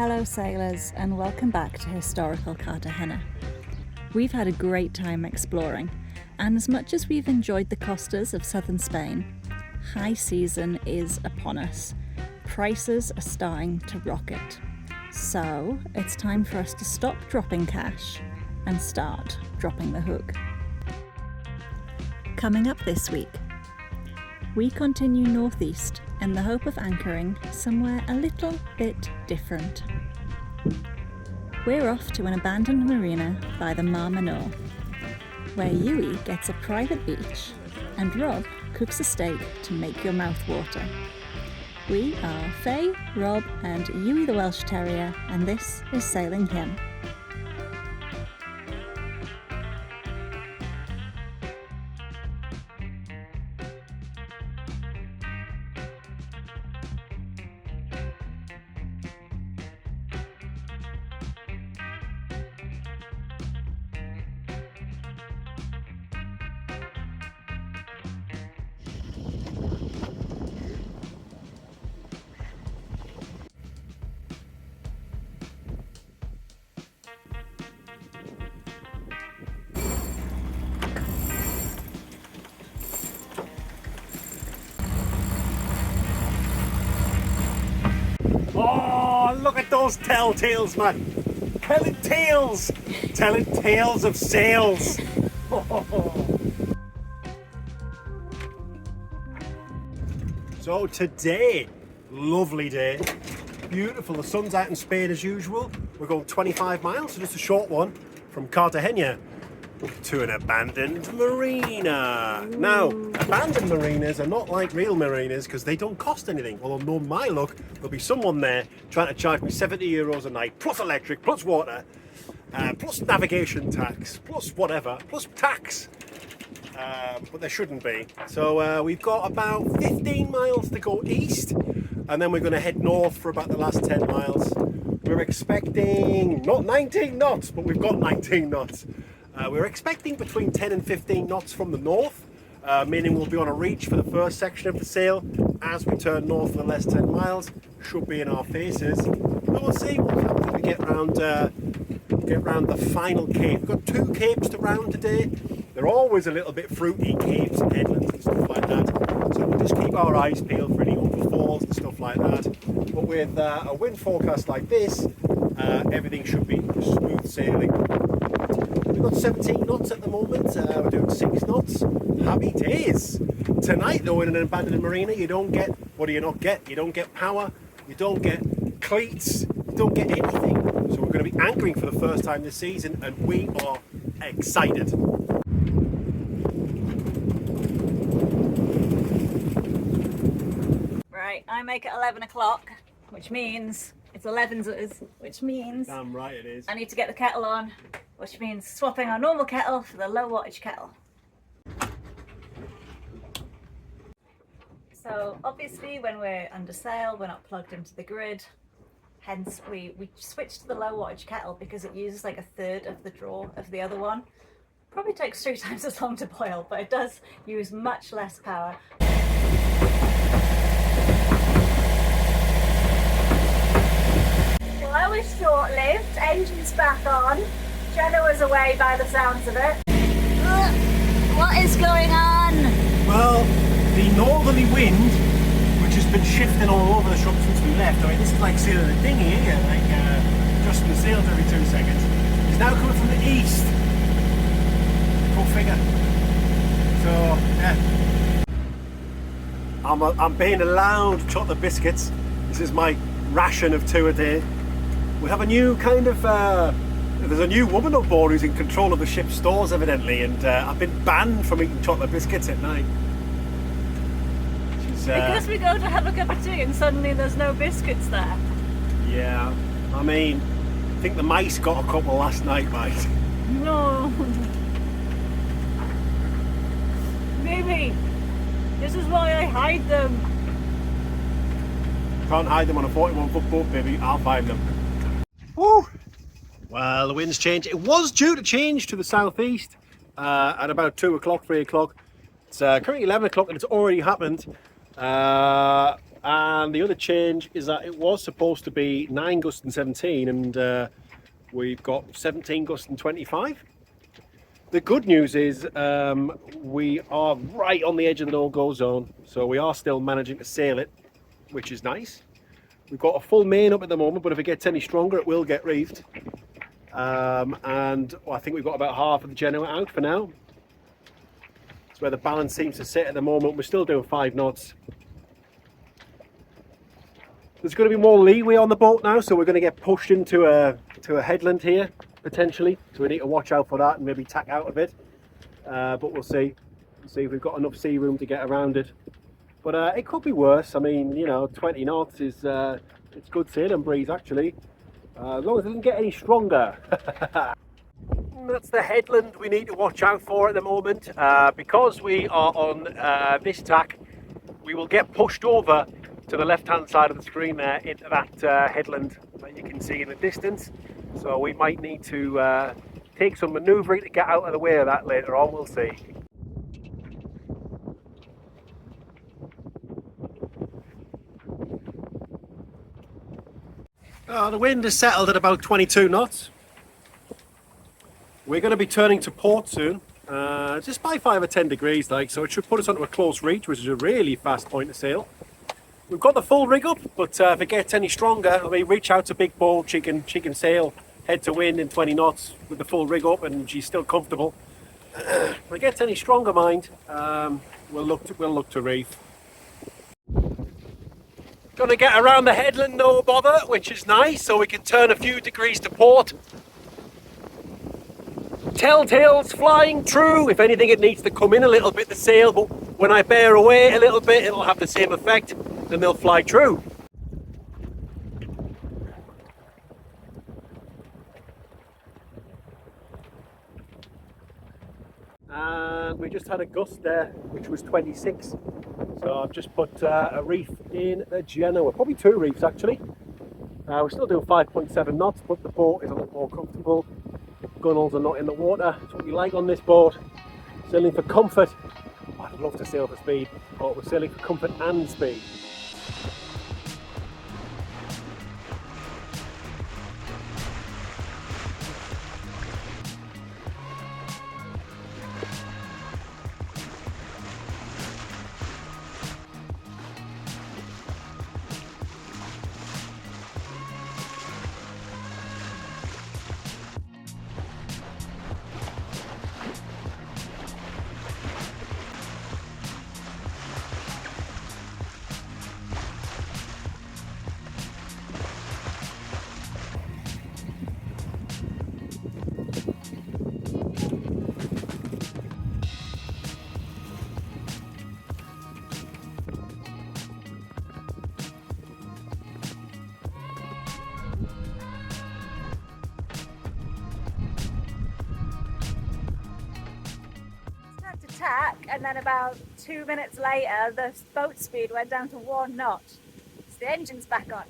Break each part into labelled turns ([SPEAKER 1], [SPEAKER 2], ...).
[SPEAKER 1] Hello sailors and welcome back to historical Cartagena. We've had a great time exploring, and as much as we've enjoyed the costas of southern Spain, high season is upon us. Prices are starting to rocket. So it's time for us to stop dropping cash and start dropping the hook. Coming up this week, we continue northeast in the hope of anchoring somewhere a little bit different. We're off to an abandoned marina by the Mar Menor, where Yui gets a private beach and Rob cooks a steak to make your mouth water. We are Faye, Rob and Yui the Welsh terrier, and this is Sailing Him.
[SPEAKER 2] Oh, look at those telltales, man. Telling tales of sails. So today, lovely day, beautiful. The sun's out in Spain as usual. We're going 25 miles, so just a short one from Cartagena to an abandoned marina. Now, abandoned marinas are not like real marinas because they don't cost anything. Although, no my luck, there'll be someone there trying to charge me €70 a night, plus electric, plus water, plus navigation tax, plus whatever, plus tax. But there shouldn't be. So we've got about 15 miles to go east, and then we're going to head north for about the last 10 miles. We're expecting, not 19 knots, but we've got 19 knots. We're expecting between 10 and 15 knots from the north, meaning we'll be on a reach for the first section of the sail. As we turn north for the last 10 miles, should be in our faces. But we'll see what happens when we get round the final cape. We've got 2 capes to round today. They're always a little bit fruity, capes and headlands and stuff like that. So we'll just keep our eyes peeled for any overfalls and stuff like that. But with a wind forecast like this, everything should be smooth sailing. We've got 17 knots at the moment, we're doing 6 knots. Happy days! Tonight though, in an abandoned marina, you don't get, what do you not get? You don't get power, you don't get cleats, you don't get anything. So we're going to be anchoring for the first time this season, and we are excited.
[SPEAKER 1] Right, I make it 11 o'clock, which means it's 11's, which means
[SPEAKER 2] Damn right it is.
[SPEAKER 1] I need to get the kettle on, which means swapping our normal kettle for the low wattage kettle. So obviously when we're under sail, we're not plugged into the grid. Hence we switched to the low wattage kettle because it uses like a third of the draw of the other one. Probably takes 3 times as long to boil, but it does use much less power. Well, that was short-lived. Engine's back on. Jenna was away by the sounds of it. What is going on?
[SPEAKER 2] Well, the northerly wind, which has been shifting all over the shop since we left, I mean this is like sailing a dinghy here, like adjusting the sails every 2 seconds, is now coming from the east. Go figure. So, yeah. I'm being allowed chocolate biscuits. This is my ration of 2 a day. We have a new kind of, there's a new woman on board who's in control of the ship's stores evidently, and I've been banned from eating chocolate biscuits at night.
[SPEAKER 1] Because we go to have a cup of tea and suddenly there's no biscuits there.
[SPEAKER 2] Yeah, I mean, I think the mice got a couple last night, mate.
[SPEAKER 1] No. Baby, this is why I hide them.
[SPEAKER 2] Can't hide them on a 41-foot boat, baby. I'll find them. Woo! Well, the wind's changed. It was due to change to the southeast at about 2 o'clock, 3 o'clock. It's currently 11 o'clock and it's already happened. And the other change is that it was supposed to be 9 gusts and 17, and we've got 17 gusts and 25. The good news is we are right on the edge of the no-go zone, so we are still managing to sail it, which is nice. We've got a full main up at the moment, but if it gets any stronger, it will get reefed. And I think we've got about half of the Genoa out for now. That's where the balance seems to sit at the moment. We're still doing 5 knots. There's going to be more leeway on the boat now, so we're going to get pushed into a headland here, potentially. So we need to watch out for that and maybe tack out a bit. But we'll see. We'll see if we've got enough sea room to get around it. But it could be worse. I mean, you know, 20 knots is it's good sailing breeze actually, as long as it doesn't get any stronger. That's the headland we need to watch out for at the moment. Because we are on this tack, we will get pushed over to the left hand side of the screen there into that headland that you can see in the distance. So we might need to take some manoeuvring to get out of the way of that later on, we'll see. The wind has settled at about 22 knots. We're going to be turning to port soon, just by 5 or 10 degrees so it should put us onto a close reach, which is a really fast point to sail. We've got the full rig up, but if it gets any stronger, I mean, reach out to Big Boat, she can sail head to wind in 20 knots with the full rig up, and she's still comfortable. If it gets any stronger, mind, we'll look to reef. Gonna get around the headland, no bother, which is nice, so we can turn a few degrees to port. Telltale's flying true. If anything, it needs to come in a little bit to sail, but when I bear away a little bit, it'll have the same effect, and they'll fly true. And we just had a gust there, which was 26. So I've just put a reef in the Genoa, probably 2 reefs actually. We're still doing 5.7 knots, but the boat is a lot more comfortable. Gunnels are not in the water. That's what we like on this boat. Sailing for comfort. Oh, I'd love to sail for speed, but we're sailing for comfort and speed.
[SPEAKER 1] And then about 2 minutes later, the boat speed went down to 1 knot. So the engine's back on.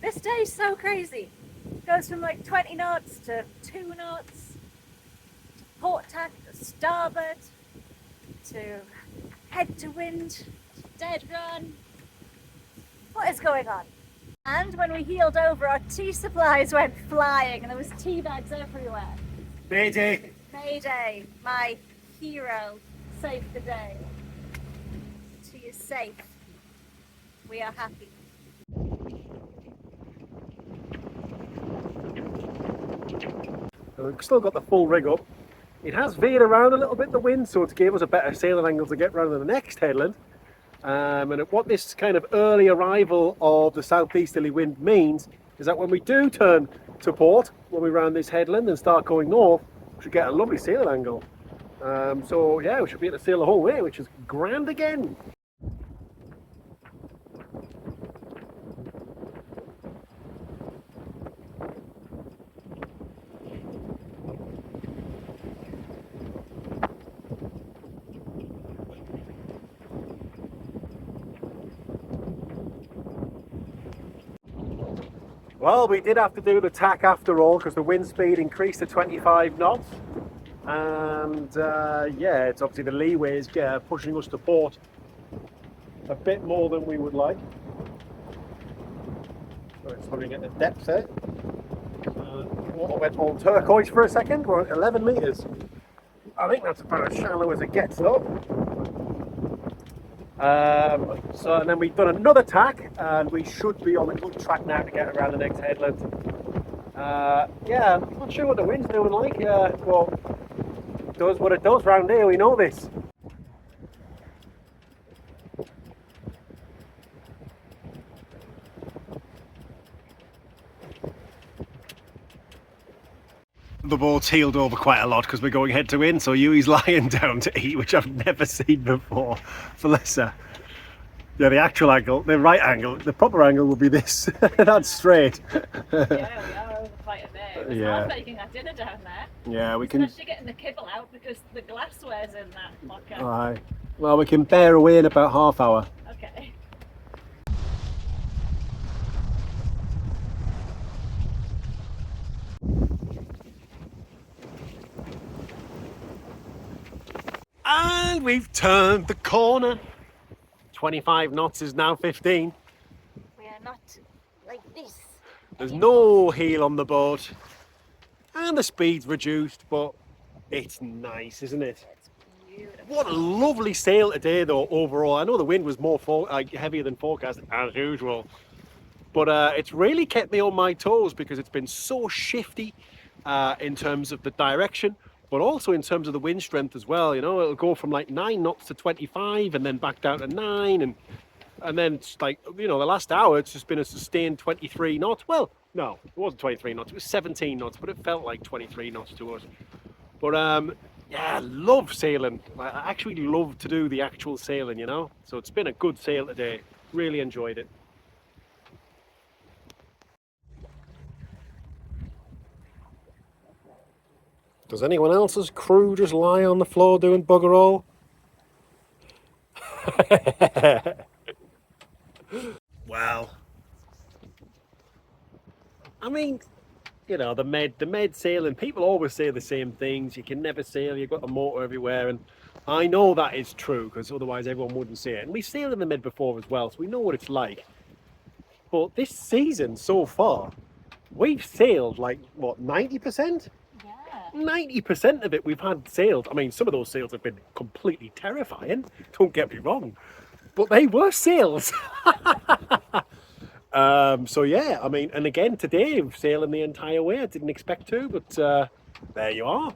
[SPEAKER 1] This day's so crazy. It goes from like 20 knots to 2 knots, to port tack, to starboard, to head to wind, to dead run. What is going on? And when we heeled over, our tea supplies went flying and there was tea bags everywhere.
[SPEAKER 2] Mayday!
[SPEAKER 1] Mayday, my hero. Saved the day. Tea is safe. We are happy.
[SPEAKER 2] We've still got the full rig up. It has veered around a little bit, the wind, so it's gave us a better sailing angle to get round to the next headland. And what this kind of early arrival of the southeasterly wind means is that when we do turn to port, when we round this headland and start going north, we should get a lovely sailing angle. So yeah, we should be able to sail the whole way, which is grand again. Well, we did have to do the tack after all because the wind speed increased to 25 knots. And yeah, it's obviously the leeway is pushing us to port. a bit more than we would like. Let's probably get the depth there. Water went all turquoise for a second. We're at 11 metres. I think that's about as shallow as it gets though. And then we've done another tack and we should be on a good track now to get around the next headland. Yeah, I'm not sure what the wind's doing like. Well, it does what it does round here, we know this. The boat's heeled over quite a lot because we're going head to wind, so Yui's lying down to eat, which I've never seen before. Felissa. Yeah, the actual angle, the right angle, the proper angle will be this. That's straight.
[SPEAKER 1] Yeah, we are over quite a bit. It's hard making our dinner down there.
[SPEAKER 2] Yeah, we can.
[SPEAKER 1] Especially getting the kibble out because the glassware's in that locker.
[SPEAKER 2] Aye. Well, we can bear away in about half hour.
[SPEAKER 1] Okay.
[SPEAKER 2] And we've turned the corner. 25 knots is now 15.
[SPEAKER 1] We are not like this.
[SPEAKER 2] There's no heel on the boat. And the speed's reduced, but it's nice, isn't it?
[SPEAKER 1] It's beautiful.
[SPEAKER 2] What a lovely sail today, though, overall. I know the wind was more heavier than forecast, as usual. But it's really kept me on my toes because it's been so shifty in terms of the direction, but also in terms of the wind strength as well. You know, it'll go from like 9 knots to 25 and then back down to 9. And then it's like, you know, the last hour, it's just been a sustained 23 knots. Well, no, it wasn't 23 knots. It was 17 knots, but it felt like 23 knots to us. But yeah, I love sailing. I actually love to do the actual sailing, you know. So it's been a good sail today. Really enjoyed it. Does anyone else's crew just lie on the floor doing bugger all? Well, I mean, you know, the med sailing, people always say the same things. You can never sail, you've got a motor everywhere, and I know that is true because otherwise everyone wouldn't say it. And we've sailed in the med before as well, so we know what it's like. But this season so far, we've sailed like, what, 90%? 90% of it we've had sailed. I mean, some of those sails have been completely terrifying, don't get me wrong, but they were sails. So yeah, I mean, and again today I'm sailing the entire way. I didn't expect to, but there you are.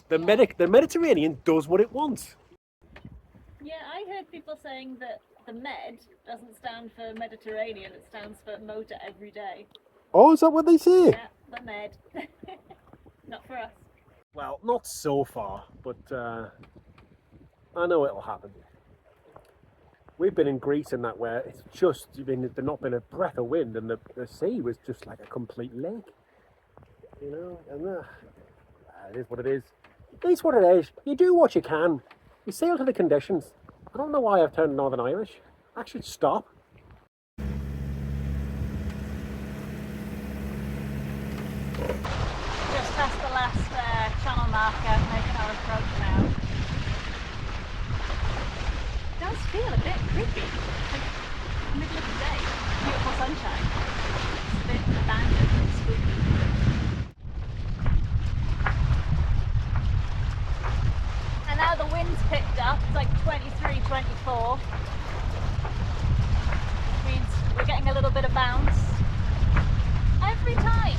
[SPEAKER 2] The Mediterranean does what it wants.
[SPEAKER 1] Yeah, I heard people saying that the Med doesn't stand for Mediterranean, it stands for motor every day.
[SPEAKER 2] Oh, is that what they say?
[SPEAKER 1] Yeah, the Med. Not for us.
[SPEAKER 2] Well, not so far, but I know it'll happen. We've been in Greece and that where it's just, there's not been a breath of wind and the sea was just like a complete lake. You know, and it is what it is. It is what it is. You do what you can. You sail to the conditions. I don't know why I've turned Northern Irish. I should stop.
[SPEAKER 1] Just past the last channel marker, making our approach now. It does feel a bit creepy. Like, middle of the day, beautiful sunshine. It's a bit abandoned and spooky. And now the wind's picked up, it's like 23, 24. Which means we're getting a little bit of bounce. Every time.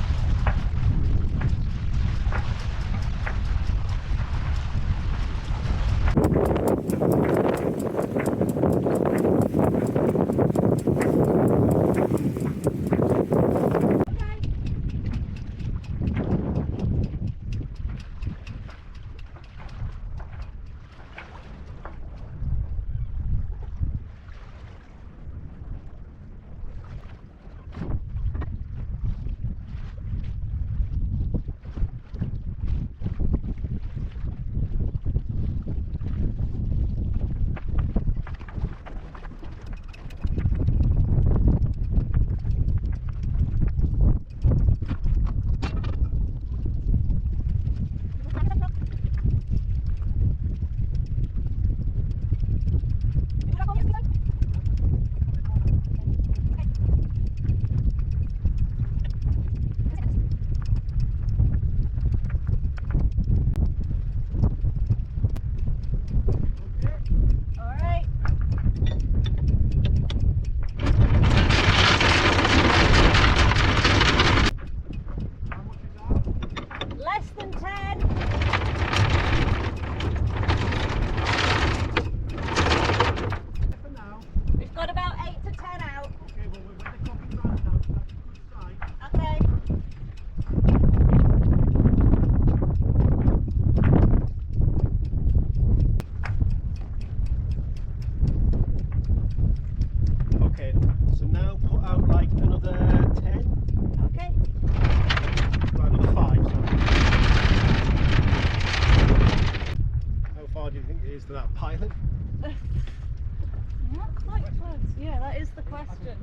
[SPEAKER 1] That is the question.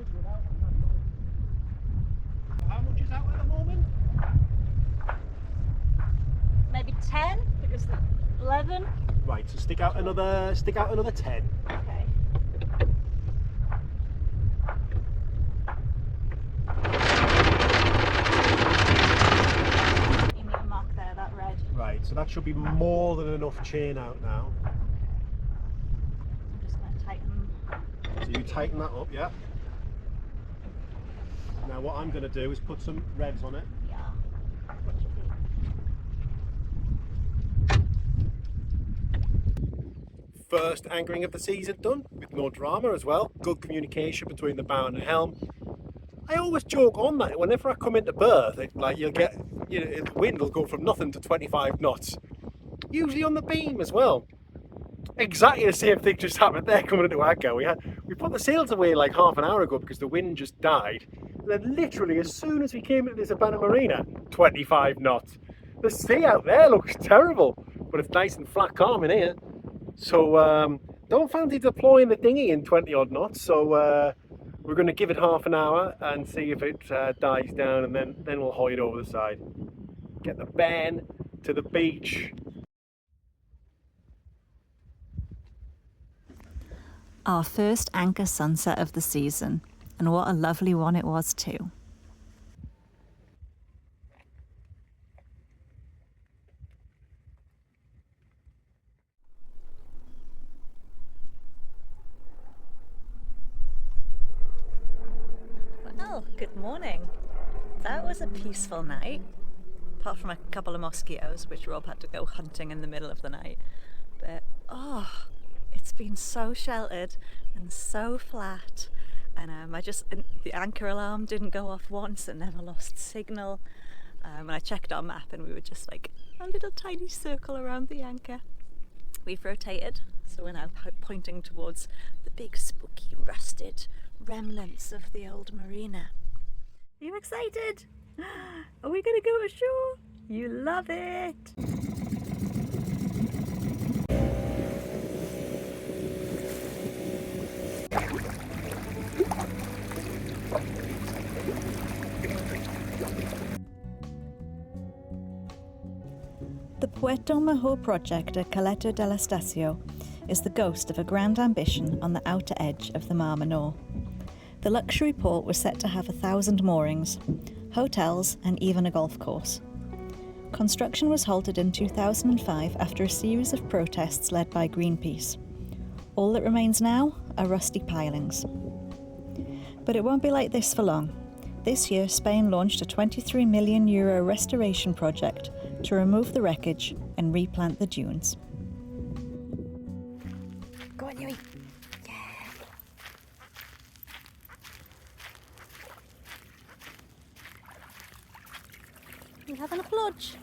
[SPEAKER 2] How much is out at the moment?
[SPEAKER 1] Maybe 10 because 11.
[SPEAKER 2] Right, so stick out another 10.
[SPEAKER 1] Okay. You need a mark there, that red.
[SPEAKER 2] Right, so that should be more than enough chain out now.
[SPEAKER 1] I'm just going to tighten.
[SPEAKER 2] So you tighten that up, yeah? Now what I'm going to do is put some revs on it.
[SPEAKER 1] Yeah. What do you think?
[SPEAKER 2] First anchoring of the season done, with no drama as well. Good communication between the bow and the helm. I always joke on that whenever I come into berth, you'll get, the wind will go from nothing to 25 knots. Usually on the beam as well. Exactly the same thing just happened there coming into anchor. We put the sails away like half an hour ago because the wind just died. And then literally as soon as we came into this abandoned marina, 25 knots. The sea out there looks terrible, but it's nice and flat calm in here. So don't fancy deploying the dinghy in 20 odd knots. So we're going to give it half an hour and see if it dies down, and then we'll hoy it over the side. Get the Ben to the beach.
[SPEAKER 1] Our first anchor sunset of the season, and what a lovely one it was too. Well, good morning. That was a peaceful night, apart from a couple of mosquitoes, which Rob had to go hunting in the middle of the night. But, it's been so sheltered and so flat, and the anchor alarm didn't go off once and never lost signal. And I checked our map and we were just like a little tiny circle around the anchor. We've rotated, so we're now pointing towards the big spooky rusted remnants of the old marina. Are you excited? Are we gonna go ashore? You love it! The Puerto Majo project at Caleta del Estacio is the ghost of a grand ambition on the outer edge of the Mar Menor. The luxury port was set to have 1,000 moorings, hotels and even a golf course. Construction was halted in 2005 after a series of protests led by Greenpeace. All that remains now are rusty pilings. But it won't be like this for long. This year, Spain launched a €23 million restoration project to remove the wreckage and replant the dunes. Go on, Yui. Yeah. You having a plodge?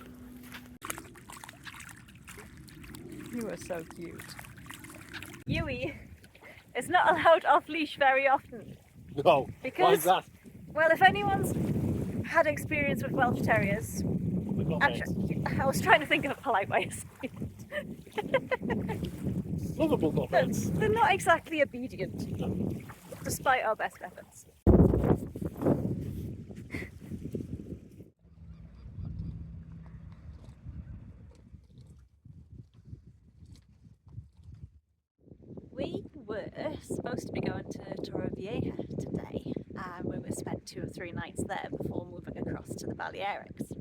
[SPEAKER 1] You are so cute. Yui is not allowed off leash very often.
[SPEAKER 2] No,
[SPEAKER 1] Because,
[SPEAKER 2] why is that?
[SPEAKER 1] Well, if anyone's had experience with Welsh terriers, actually, I was trying to think of a polite way of saying it.
[SPEAKER 2] Lovable knobheads.
[SPEAKER 1] They're not exactly obedient, despite our best efforts. We were supposed to be going to Torrevieja today, and we would spend 2 or 3 nights there before moving across to the Balearics.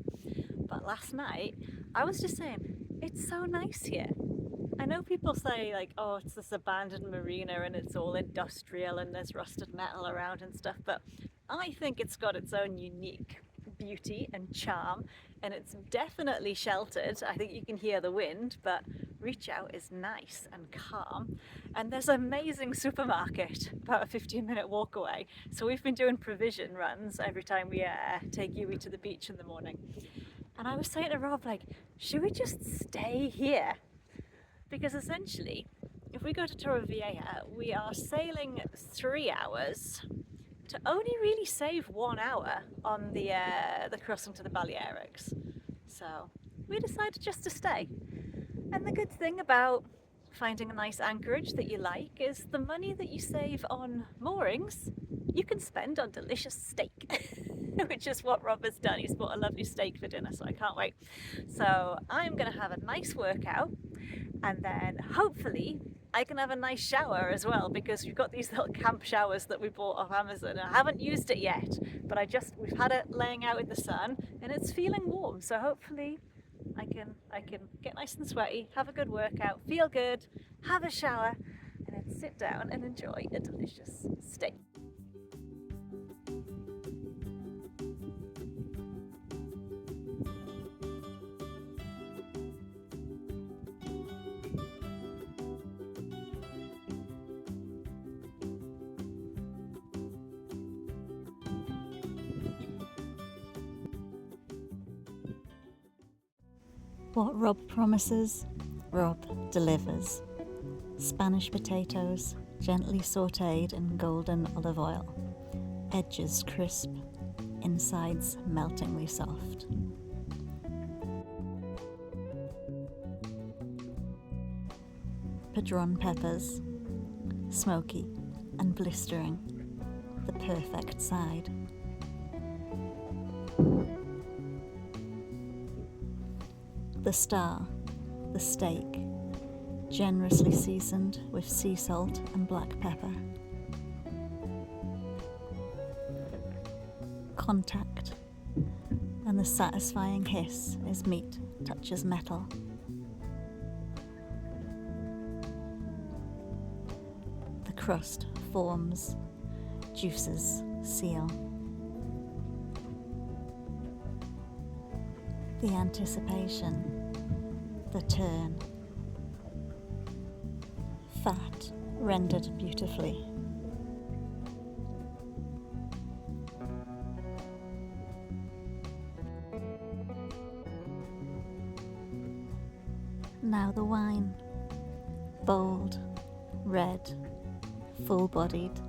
[SPEAKER 1] But last night, I was just saying, it's so nice here. I know people say like, oh, it's this abandoned marina and it's all industrial and there's rusted metal around and stuff, but I think it's got its own unique beauty and charm, and it's definitely sheltered. I think you can hear the wind, but Reach Out is nice and calm, and there's an amazing supermarket about a 15-minute walk away, so we've been doing provision runs every time we take Yui to the beach in the morning. And I was saying to Rob, like, should we just stay here? Because essentially, if we go to Torrevieja, we are sailing 3 hours to only really save 1 hour on the crossing to the Balearics. So we decided just to stay. And the good thing about finding a nice anchorage that you like is the money that you save on moorings you can spend on delicious steak, which is what Rob has done. He's bought a lovely steak for dinner, so I can't wait. So I'm going to have a nice workout, and then hopefully I can have a nice shower as well, because we've got these little camp showers that we bought off Amazon. I haven't used it yet, but we've had it laying out in the sun and it's feeling warm, so hopefully I can get nice and sweaty, have a good workout, feel good, have a shower, and then sit down and enjoy a delicious steak. What Rob promises, Rob delivers. Spanish potatoes, gently sautéed in golden olive oil. Edges crisp, insides meltingly soft. Padron peppers, smoky and blistering, the perfect side. The star, the steak, generously seasoned with sea salt and black pepper. Contact, and the satisfying hiss as meat touches metal. The crust forms, juices seal. The anticipation, the turn. Fat rendered beautifully. Now the wine, bold, red, full-bodied,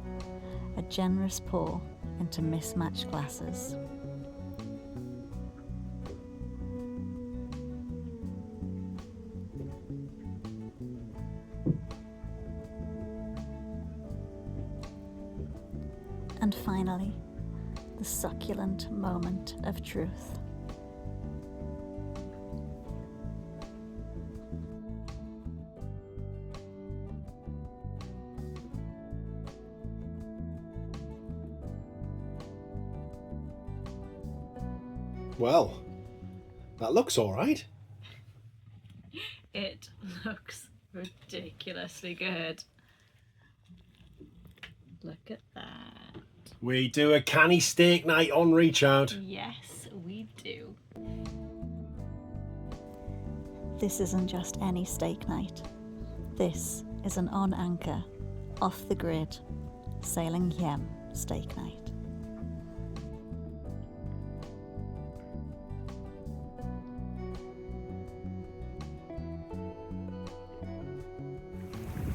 [SPEAKER 1] a generous pour into mismatched glasses. And finally, the succulent moment of truth.
[SPEAKER 2] Well, that looks all right.
[SPEAKER 1] It looks ridiculously good. Look at that.
[SPEAKER 2] We do a canny steak night on Reach Out.
[SPEAKER 1] Yes, we do.
[SPEAKER 3] This isn't just any steak night. This is an on anchor, off the grid, sailing yem steak night.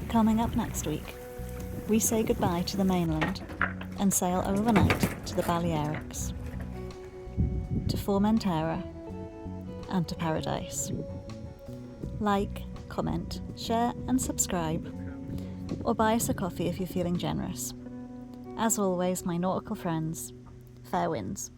[SPEAKER 3] Coming up next week, we say goodbye to the mainland and sail overnight to the Balearics, to Formentera, and to Paradise. Like, comment, share and subscribe, or buy us a coffee if you're feeling generous. As always, my nautical friends, fair winds.